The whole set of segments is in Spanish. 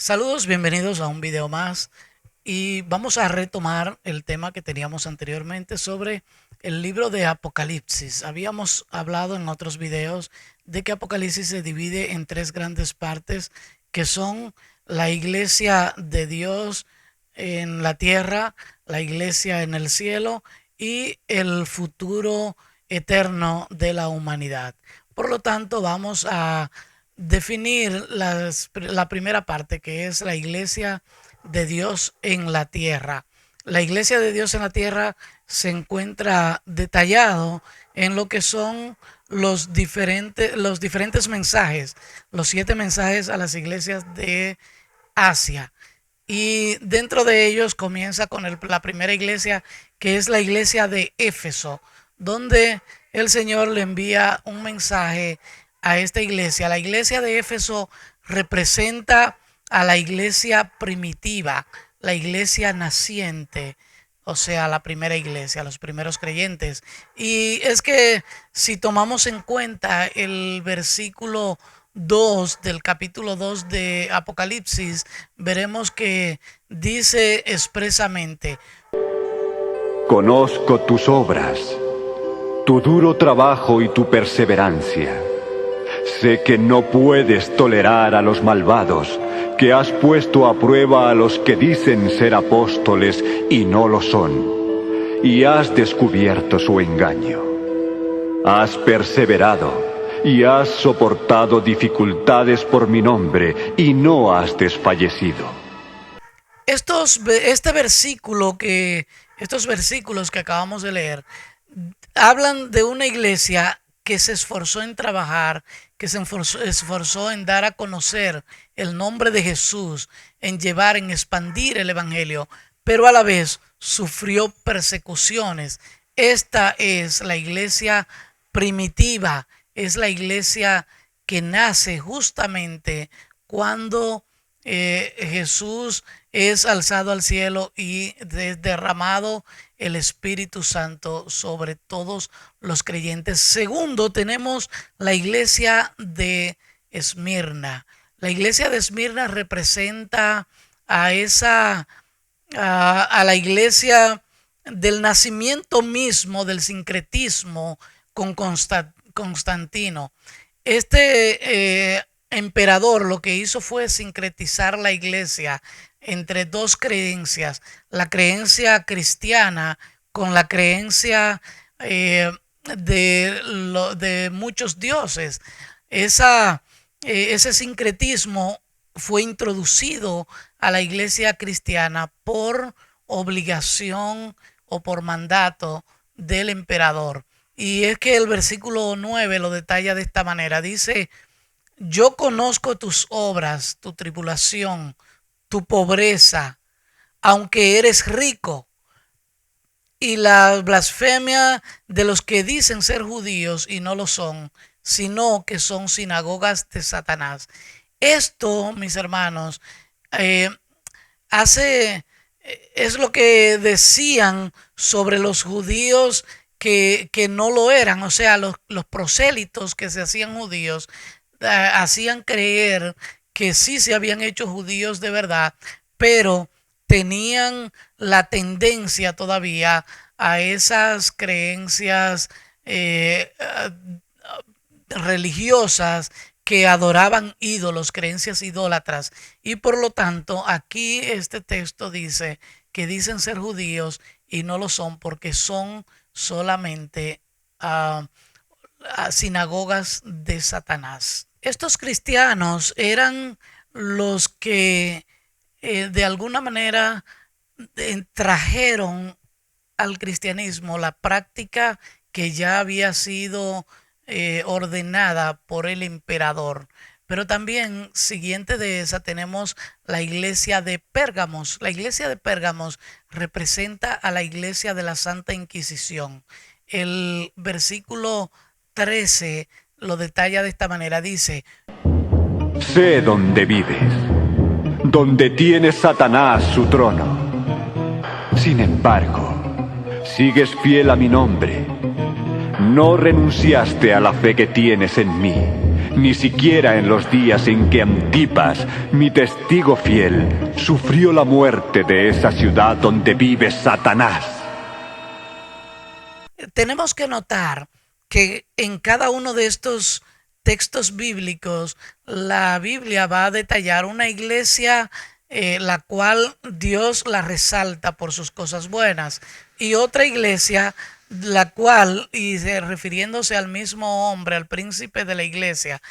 Saludos, bienvenidos a un video más y vamos a retomar el tema que teníamos anteriormente sobre el libro de Apocalipsis. Habíamos hablado en otros videos de que Apocalipsis se divide en tres grandes partes que son la iglesia de Dios en la tierra, la iglesia en el cielo y el futuro eterno de la humanidad. Por lo tanto, vamos a definir la primera parte, que es la iglesia de Dios en la tierra. La iglesia de Dios en la tierra se encuentra detallado en lo que son los diferentes mensajes, los 7 mensajes a las iglesias de Asia. Y dentro de ellos comienza con la primera iglesia, que es la iglesia de Éfeso, donde el Señor le envía un mensaje a esta iglesia. La iglesia de Éfeso representa a la iglesia primitiva, la iglesia naciente, o sea, la primera iglesia, los primeros creyentes. Y es que si tomamos en cuenta el versículo 2 del capítulo 2 de Apocalipsis, veremos que dice expresamente: Conozco tus obras, tu duro trabajo y tu perseverancia. Sé que no puedes tolerar a los malvados, que has puesto a prueba a los que dicen ser apóstoles y no lo son, y has descubierto su engaño. Has perseverado y has soportado dificultades por mi nombre y no has desfallecido. Estos versículos que acabamos de leer hablan de una iglesia que se esforzó en trabajar, que se esforzó en dar a conocer el nombre de Jesús, en llevar, en expandir el evangelio, pero a la vez sufrió persecuciones. Esta es la iglesia primitiva, es la iglesia que nace justamente cuando Jesús es alzado al cielo y derramado el Espíritu Santo sobre todos los creyentes. Segundo, tenemos la iglesia de Esmirna. La iglesia de Esmirna representa a la iglesia del nacimiento mismo del sincretismo con Constantino. Emperador lo que hizo fue sincretizar la iglesia entre dos creencias, la creencia cristiana con la creencia de muchos dioses. Ese sincretismo fue introducido a la iglesia cristiana por obligación o por mandato del emperador. Y es que el versículo 9 lo detalla de esta manera. Dice: yo conozco tus obras, tu tribulación, tu pobreza, aunque eres rico, y la blasfemia de los que dicen ser judíos y no lo son, sino que son sinagogas de Satanás. Esto, mis hermanos, eh, hace es lo que decían sobre los judíos que no lo eran, o sea, los prosélitos que se hacían judíos hacían creer que sí se habían hecho judíos de verdad, pero tenían la tendencia todavía a esas creencias religiosas que adoraban ídolos, creencias idólatras. Y por lo tanto, aquí este texto dice que dicen ser judíos y no lo son, porque son solamente sinagogas de Satanás. Estos cristianos eran los que de alguna manera trajeron al cristianismo la práctica que ya había sido ordenada por el emperador. Pero también, siguiente de esa, tenemos la iglesia de Pérgamos. La iglesia de Pérgamos representa a la iglesia de la Santa Inquisición. El versículo 13 lo detalla de esta manera. Dice: Sé dónde vives, donde tiene Satanás su trono. Sin embargo, sigues fiel a mi nombre. No renunciaste a la fe que tienes en mí, ni siquiera en los días en que Antipas, mi testigo fiel, sufrió la muerte de esa ciudad donde vive Satanás. Tenemos que notar que en cada uno de estos textos bíblicos, la Biblia va a detallar una iglesia la cual Dios la resalta por sus cosas buenas, y otra iglesia la cual, y refiriéndose al mismo hombre, al príncipe de la iglesia,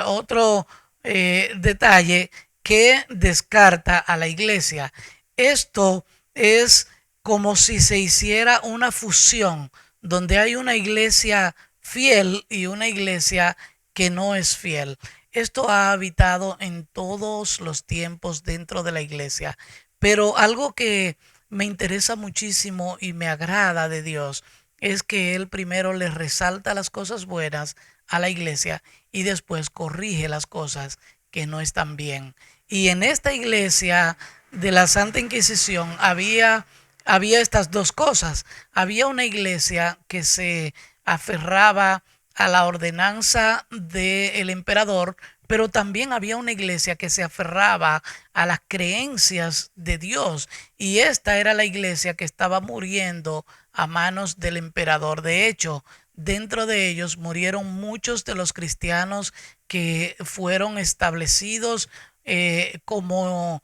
otro detalle que descarta a la iglesia. Esto es como si se hiciera una fusión donde hay una iglesia fiel y una iglesia que no es fiel. Esto ha habitado en todos los tiempos dentro de la iglesia, pero algo que me interesa muchísimo y me agrada de Dios es que Él primero le resalta las cosas buenas a la iglesia y después corrige las cosas que no están bien. Y en esta iglesia de la Santa Inquisición había estas dos cosas. Había una iglesia que se aferraba a la ordenanza del emperador, pero también había una iglesia que se aferraba a las creencias de Dios, y esta era la iglesia que estaba muriendo a manos del emperador. De hecho, dentro de ellos murieron muchos de los cristianos que fueron establecidos como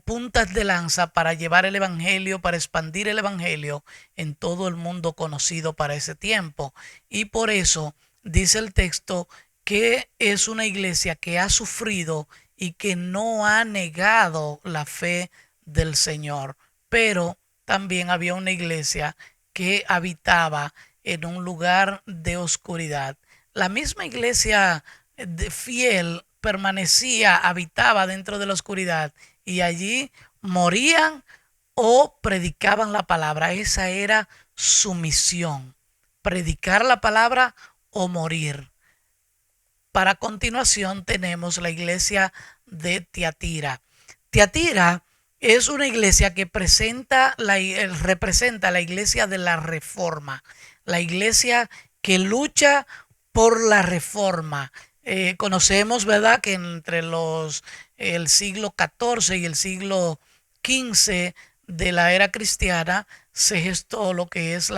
puntas de lanza para llevar el evangelio, para expandir el evangelio en todo el mundo conocido para ese tiempo. Y por eso dice el texto que es una iglesia que ha sufrido y que no ha negado la fe del Señor. Pero también había una iglesia que habitaba en un lugar de oscuridad. La misma iglesia fiel permanecía, habitaba dentro de la oscuridad, y allí morían o predicaban la palabra. Esa era su misión: predicar la palabra o morir. Para continuación tenemos la iglesia de Tiatira. Tiatira es una iglesia que representa la iglesia de la reforma, la iglesia que lucha por la reforma. Conocemos, ¿verdad?, que entre el siglo XIV y el siglo XV de la era cristiana se gestó lo que es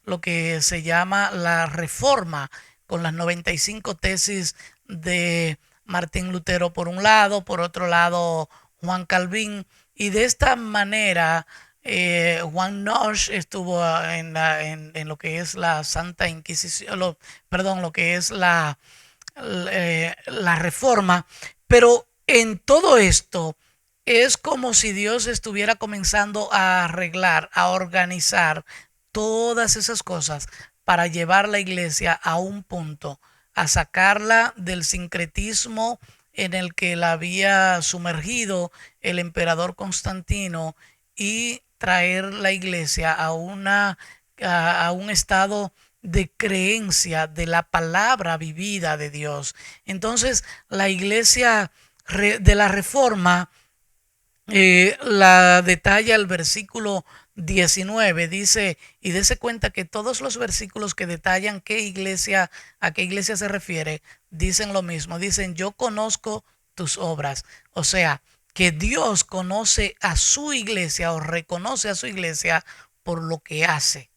lo que se llama la reforma, con las 95 tesis de Martín Lutero por un lado, por otro lado Juan Calvin, y de esta manera Juan Knox estuvo en lo que es la Santa Inquisición, lo que es la reforma. Pero en todo esto es como si Dios estuviera comenzando a arreglar, a organizar todas esas cosas para llevar la iglesia a un punto, a sacarla del sincretismo en el que la había sumergido el emperador Constantino, y traer la iglesia a un estado de creencia de la palabra vivida de Dios. Entonces, la iglesia de la Reforma la detalla el versículo 19. Dice, y dése cuenta que todos los versículos que detallan a qué iglesia se refiere, dicen lo mismo. Dicen: yo conozco tus obras. O sea, que Dios conoce a su iglesia, o reconoce a su iglesia por lo que hace,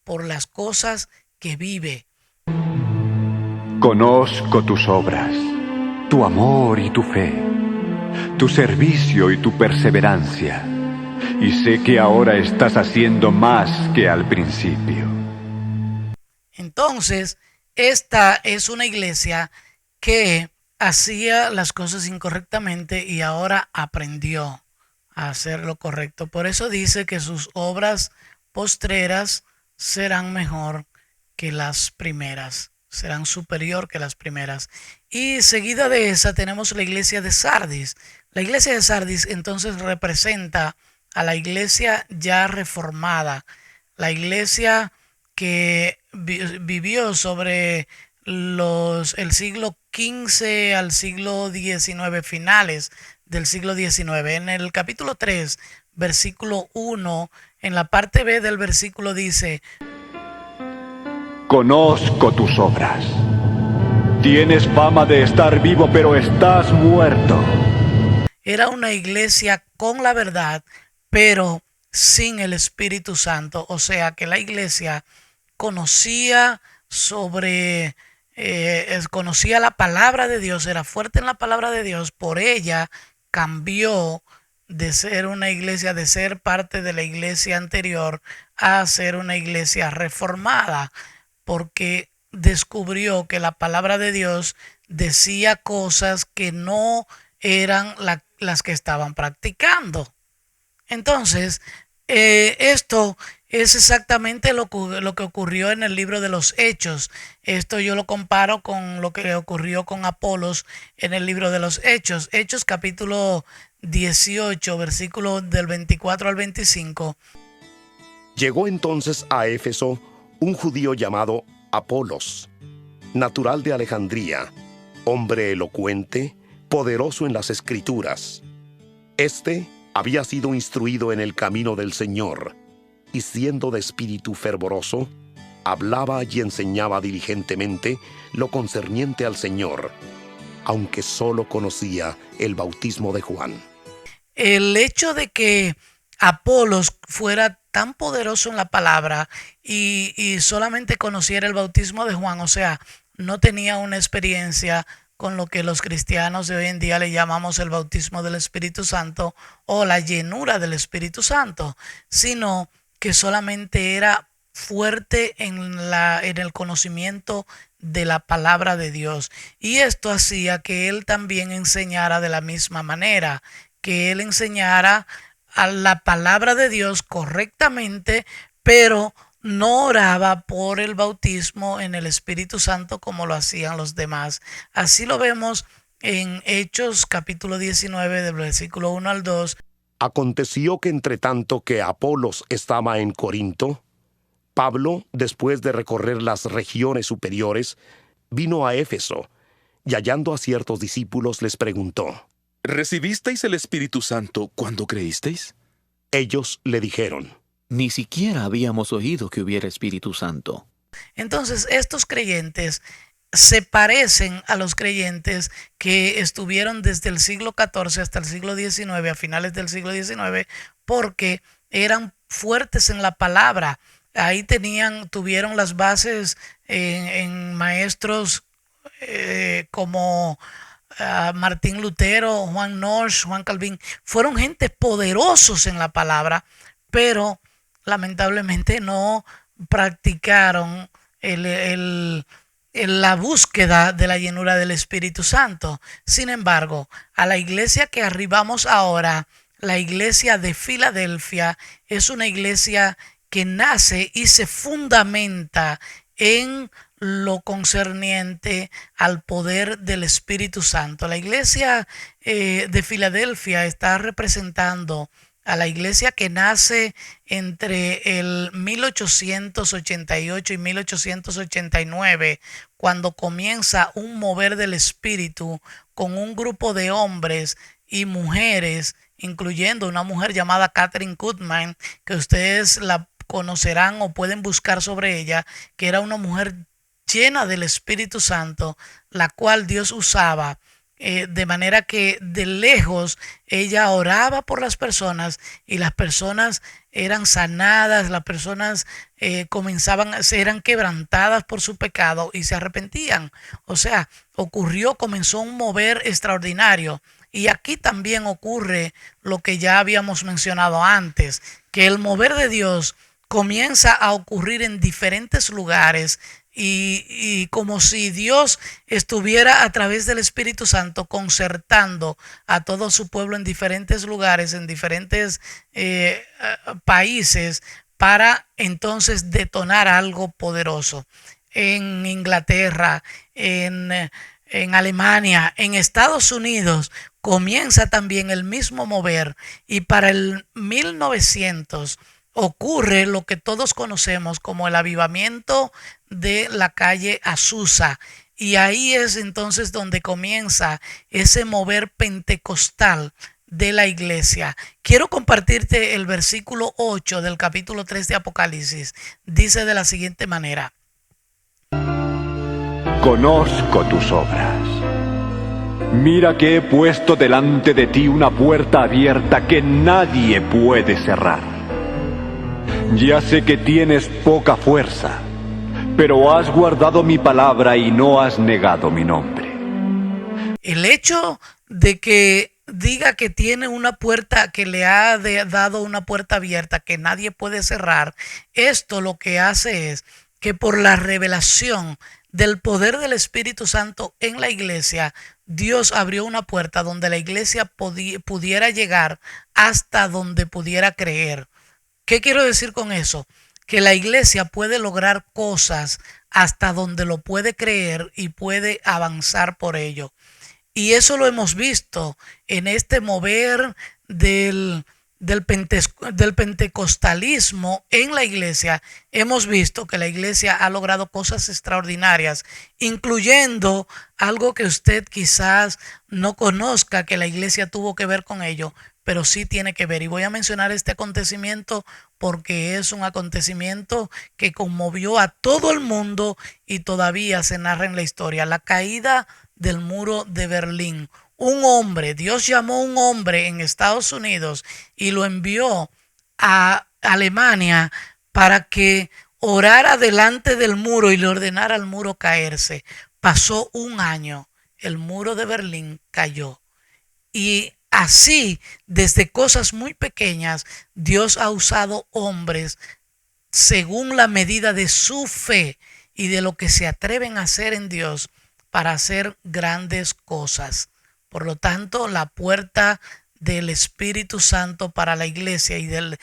por las cosas que vive. Conozco tus obras, tu amor y tu fe, tu servicio y tu perseverancia, y sé que ahora estás haciendo más que al principio. Entonces, esta es una iglesia que hacía las cosas incorrectamente y ahora aprendió a hacer lo correcto. Por eso dice que sus obras postreras serán mejor que las primeras, serán superior que las primeras. Y seguida de esa tenemos la iglesia de Sardis. La iglesia de Sardis entonces representa a la iglesia ya reformada, la iglesia que vivió sobre el siglo XV al siglo XIX, finales del siglo XIX. En el capítulo 3, versículo 1, en la parte B del versículo dice: conozco tus obras. Tienes fama de estar vivo, pero estás muerto. Era una iglesia con la verdad, pero sin el Espíritu Santo. O sea que la iglesia conocía conocía la palabra de Dios, era fuerte en la palabra de Dios, por ella cambió de ser una iglesia, de ser parte de la iglesia anterior, a ser una iglesia reformada, porque descubrió que la palabra de Dios decía cosas que no eran las que estaban practicando. Entonces, esto es exactamente lo que ocurrió en el libro de los Hechos. Esto yo lo comparo con lo que ocurrió con Apolos en el libro de los Hechos. Hechos capítulo 18, versículo del 24 al 25. Llegó entonces a Éfeso un judío llamado Apolos, natural de Alejandría, hombre elocuente, poderoso en las Escrituras. Este había sido instruido en el camino del Señor, y siendo de espíritu fervoroso, hablaba y enseñaba diligentemente lo concerniente al Señor, aunque solo conocía el bautismo de Juan. El hecho de que Apolos fuera tan poderoso en la palabra y solamente conociera el bautismo de Juan, o sea, no tenía una experiencia con lo que los cristianos de hoy en día le llamamos el bautismo del Espíritu Santo o la llenura del Espíritu Santo, sino que solamente era fuerte en el conocimiento de la palabra de Dios. Y esto hacía que él también enseñara de la misma manera, que él enseñara a la palabra de Dios correctamente, pero no oraba por el bautismo en el Espíritu Santo como lo hacían los demás. Así lo vemos en Hechos capítulo 19 del versículo 1 al 2. Aconteció que entre tanto que Apolos estaba en Corinto, Pablo, después de recorrer las regiones superiores, vino a Éfeso, y hallando a ciertos discípulos les preguntó: ¿Recibisteis el Espíritu Santo cuando creísteis? Ellos le dijeron: Ni siquiera habíamos oído que hubiera Espíritu Santo. Entonces, estos creyentes se parecen a los creyentes que estuvieron desde el siglo XIV hasta el siglo XIX, a finales del siglo XIX, porque eran fuertes en la palabra. Ahí tuvieron las bases en maestros como Martín Lutero, Juan Norsch, Juan Calvin. Fueron gente poderosos en la palabra, pero lamentablemente no practicaron la búsqueda de la llenura del Espíritu Santo. Sin embargo, a la iglesia que arribamos ahora, la iglesia de Filadelfia, es una iglesia que nace y se fundamenta en lo concerniente al poder del Espíritu Santo. La iglesia de Filadelfia está representando a la iglesia que nace entre el 1888 y 1889, cuando comienza un mover del Espíritu con un grupo de hombres y mujeres, incluyendo una mujer llamada Catherine Kuhlman, que ustedes la conocerán o pueden buscar sobre ella, que era una mujer llena del Espíritu Santo, la cual Dios usaba de manera que de lejos ella oraba por las personas y las personas eran sanadas, las personas eran quebrantadas por su pecado y se arrepentían. O sea, comenzó un mover extraordinario. Y aquí también ocurre lo que ya habíamos mencionado antes, que el mover de Dios comienza a ocurrir en diferentes lugares y como si Dios estuviera a través del Espíritu Santo concertando a todo su pueblo en diferentes lugares, en diferentes países, para entonces detonar algo poderoso. En Inglaterra, en Alemania, en Estados Unidos, comienza también el mismo mover, y para el 1900 ocurre lo que todos conocemos como el avivamiento de la calle Azusa, y ahí es entonces donde comienza ese mover pentecostal de la iglesia. Quiero compartirte el versículo 8 del capítulo 3 de Apocalipsis. Dice de la siguiente manera: conozco tus obras. Mira que he puesto delante de ti una puerta abierta que nadie puede cerrar. Ya sé que tienes poca fuerza, pero has guardado mi palabra y no has negado mi nombre. El hecho de que diga que tiene una puerta, que le ha dado una puerta abierta que nadie puede cerrar, esto lo que hace es que por la revelación del poder del Espíritu Santo en la iglesia, Dios abrió una puerta donde la iglesia pudiera llegar hasta donde pudiera creer. ¿Qué quiero decir con eso? Que la iglesia puede lograr cosas hasta donde lo puede creer y puede avanzar por ello. Y eso lo hemos visto en este mover del pentecostalismo en la iglesia. Hemos visto que la iglesia ha logrado cosas extraordinarias, incluyendo algo que usted quizás no conozca que la iglesia tuvo que ver con ello, pero sí tiene que ver. Y voy a mencionar este acontecimiento porque es un acontecimiento que conmovió a todo el mundo y todavía se narra en la historia. La caída del muro de Berlín. Un hombre, Dios llamó a un hombre en Estados Unidos y lo envió a Alemania para que orara delante del muro y le ordenara al muro caerse. Pasó un año, el muro de Berlín cayó. Y así, desde cosas muy pequeñas, Dios ha usado hombres según la medida de su fe y de lo que se atreven a hacer en Dios para hacer grandes cosas. Por lo tanto, la puerta del Espíritu Santo para la iglesia y del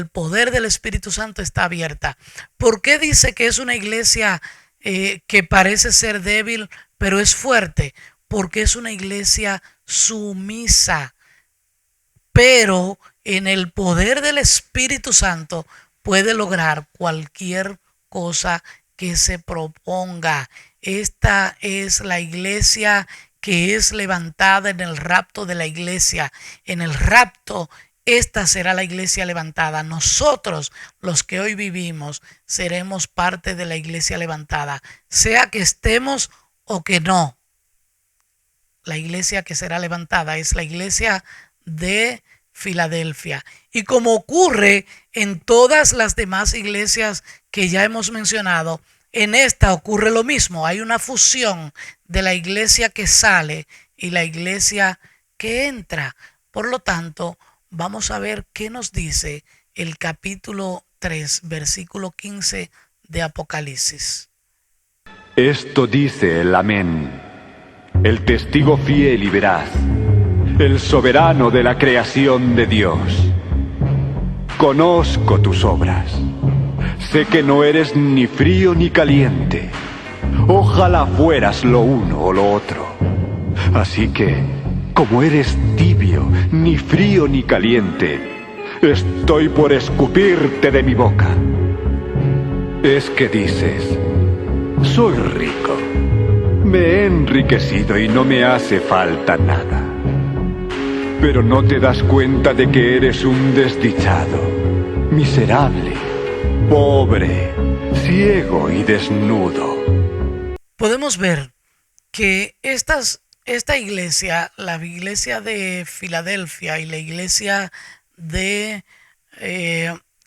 poder del Espíritu Santo está abierta. ¿Por qué dice que es una iglesia que parece ser débil, pero es fuerte? Porque es una iglesia sumisa. Pero en el poder del Espíritu Santo puede lograr cualquier cosa que se proponga. Esta es la iglesia que es levantada en el rapto de la iglesia. En el rapto, esta será la iglesia levantada. Nosotros, los que hoy vivimos, seremos parte de la iglesia levantada, sea que estemos o que no. La iglesia que será levantada es la iglesia de Filadelfia. Y como ocurre en todas las demás iglesias que ya hemos mencionado, en esta ocurre lo mismo. Hay una fusión de la iglesia que sale y la iglesia que entra. Por lo tanto, vamos a ver qué nos dice el capítulo 3, versículo 15 de Apocalipsis. Esto dice el Amén, el testigo fiel y veraz, el soberano de la creación de Dios. Conozco tus obras. Sé que no eres ni frío ni caliente. Ojalá fueras lo uno o lo otro. Así que, como eres tibio, ni frío ni caliente, estoy por escupirte de mi boca. Es que dices, soy rico, me he enriquecido y no me hace falta nada. Pero no te das cuenta de que eres un desdichado, miserable, pobre, ciego y desnudo. Podemos ver que esta iglesia, la iglesia de Filadelfia y la iglesia de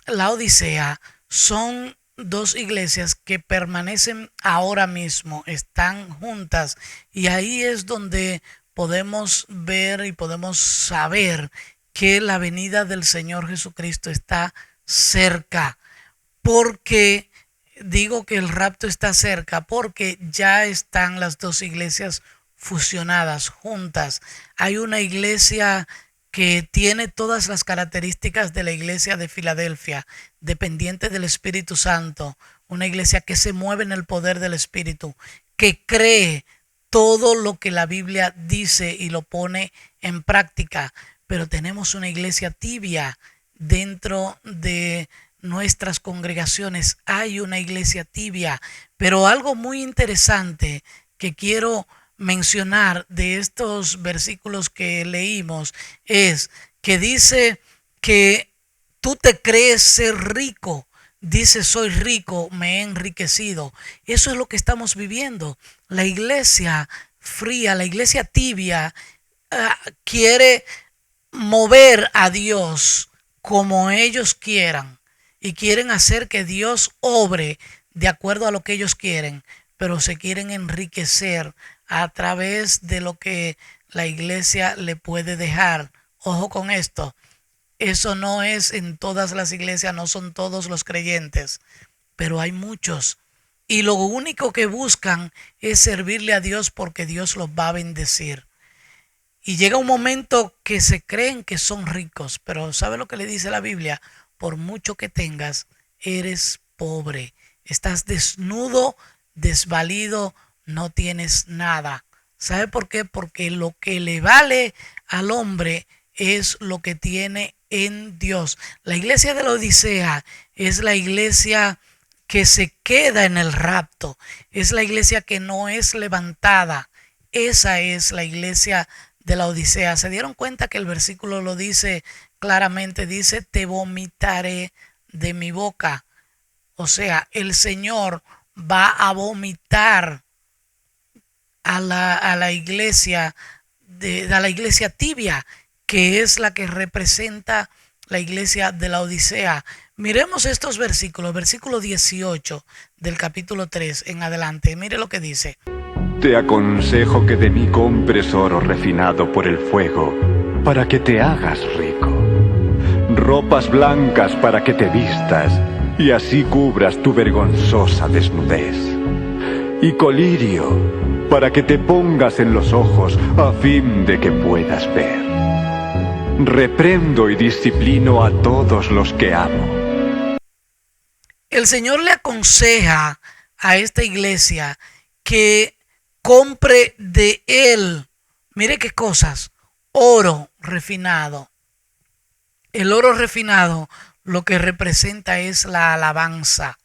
la Odisea, son dos iglesias que permanecen ahora mismo, están juntas, y ahí es donde podemos ver y podemos saber que la venida del Señor Jesucristo está cerca. Porque digo que el rapto está cerca, porque ya están las dos iglesias fusionadas, juntas. Hay una iglesia que tiene todas las características de la iglesia de Filadelfia, dependiente del Espíritu Santo, una iglesia que se mueve en el poder del Espíritu, que cree todo lo que la Biblia dice y lo pone en práctica. Pero tenemos una iglesia tibia dentro de nuestras congregaciones. Hay una iglesia tibia, pero algo muy interesante que quiero mencionar de estos versículos que leímos es que dice que tú te crees ser rico, dice soy rico, me he enriquecido. Eso es lo que estamos viviendo. La iglesia fría, la iglesia tibia, quiere mover a Dios como ellos quieran y quieren hacer que Dios obre de acuerdo a lo que ellos quieren, pero se quieren enriquecer a través de lo que la iglesia le puede dejar. Ojo con esto, eso no es en todas las iglesias, no son todos los creyentes, pero hay muchos. Y lo único que buscan es servirle a Dios porque Dios los va a bendecir. Y llega un momento que se creen que son ricos, pero ¿sabe lo que le dice la Biblia? Por mucho que tengas, eres pobre. Estás desnudo, desvalido, no tienes nada. ¿Sabe por qué? Porque lo que le vale al hombre es lo que tiene en Dios. La iglesia de la Odisea es la iglesia que se queda en el rapto. Es la iglesia que no es levantada. Esa es la iglesia de la Odisea. ¿Se dieron cuenta que el versículo lo dice claramente? Dice, te vomitaré de mi boca. O sea, el Señor va a vomitar a la iglesia a la iglesia tibia, que es la que representa la iglesia de la Odisea. Miremos estos versículos, versículo 18 del capítulo 3 en adelante. Mire lo que dice. Te aconsejo que de mí compres oro refinado por el fuego, para que te hagas rico. Ropas blancas para que te vistas, y así cubras tu vergonzosa desnudez. Y colirio, para que te pongas en los ojos, a fin de que puedas ver. Reprendo y disciplino a todos los que amo. El Señor le aconseja a esta iglesia que compre de él, mire qué cosas, oro refinado. El oro refinado lo que representa es la alabanza.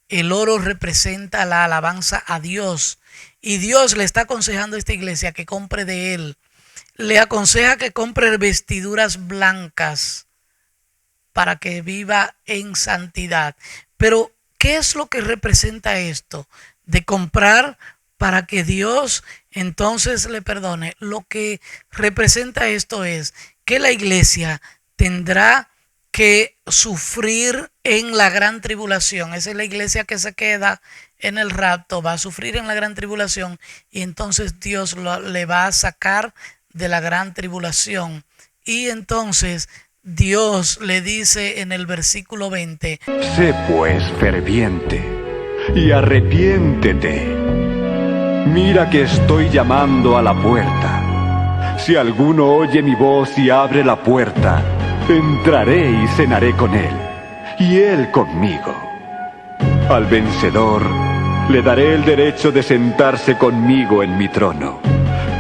El oro representa la alabanza a Dios. Y Dios le está aconsejando a esta iglesia que compre de él. Le aconseja que compre vestiduras blancas para que viva en santidad. Pero, ¿qué es lo que representa esto? De comprar para que Dios entonces le perdone. Lo que representa esto es que la iglesia tendrá que sufrir en la gran tribulación. Esa es la iglesia que se queda en el rapto, va a sufrir en la gran tribulación y entonces Dios le va a sacar de la gran tribulación. Y entonces Dios le dice en el versículo 20: Sé pues ferviente y arrepiéntete. Mira que estoy llamando a la puerta. Si alguno oye mi voz y abre la puerta, entraré y cenaré con él, y él conmigo. Al vencedor le daré el derecho de sentarse conmigo en mi trono,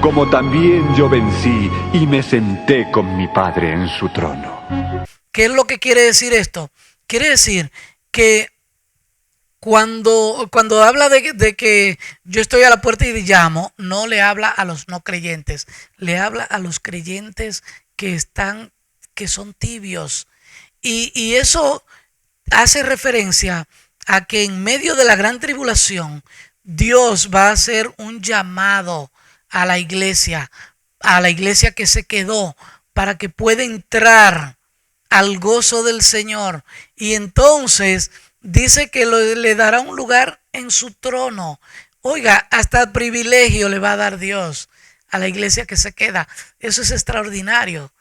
como también yo vencí y me senté con mi Padre en su trono. ¿Qué es lo que quiere decir esto? Quiere decir que cuando habla de que yo estoy a la puerta y llamo, no le habla a los no creyentes, le habla a los creyentes que son tibios. Y eso hace referencia a que en medio de la gran tribulación, Dios va a hacer un llamado a la iglesia que se quedó, para que pueda entrar al gozo del Señor. Y entonces dice que le dará un lugar en su trono. Oiga, hasta privilegio le va a dar Dios a la iglesia que se queda. Eso es extraordinario.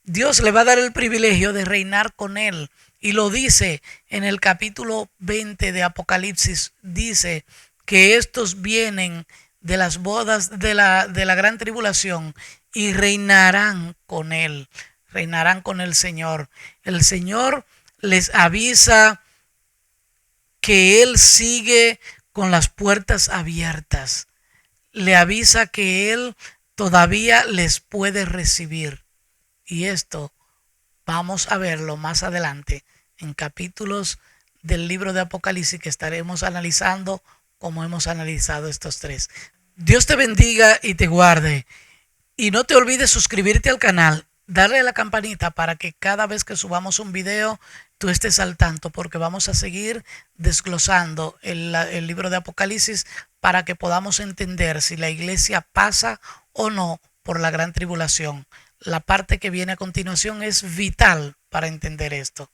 Dios le va a dar el privilegio de reinar con él. Y lo dice en el capítulo 20 de Apocalipsis. Dice que estos vienen de las bodas de la gran tribulación y reinarán con él. Reinarán con el Señor. El Señor les avisa que él sigue con las puertas abiertas. Le avisa que él todavía les puede recibir. Y esto vamos a verlo más adelante en capítulos del libro de Apocalipsis que estaremos analizando como hemos analizado estos tres. Dios te bendiga y te guarde. Y no te olvides suscribirte al canal, darle a la campanita para que cada vez que subamos un video tú estés al tanto, porque vamos a seguir desglosando el libro de Apocalipsis para que podamos entender si la iglesia pasa o no por la gran tribulación. La parte que viene a continuación es vital para entender esto.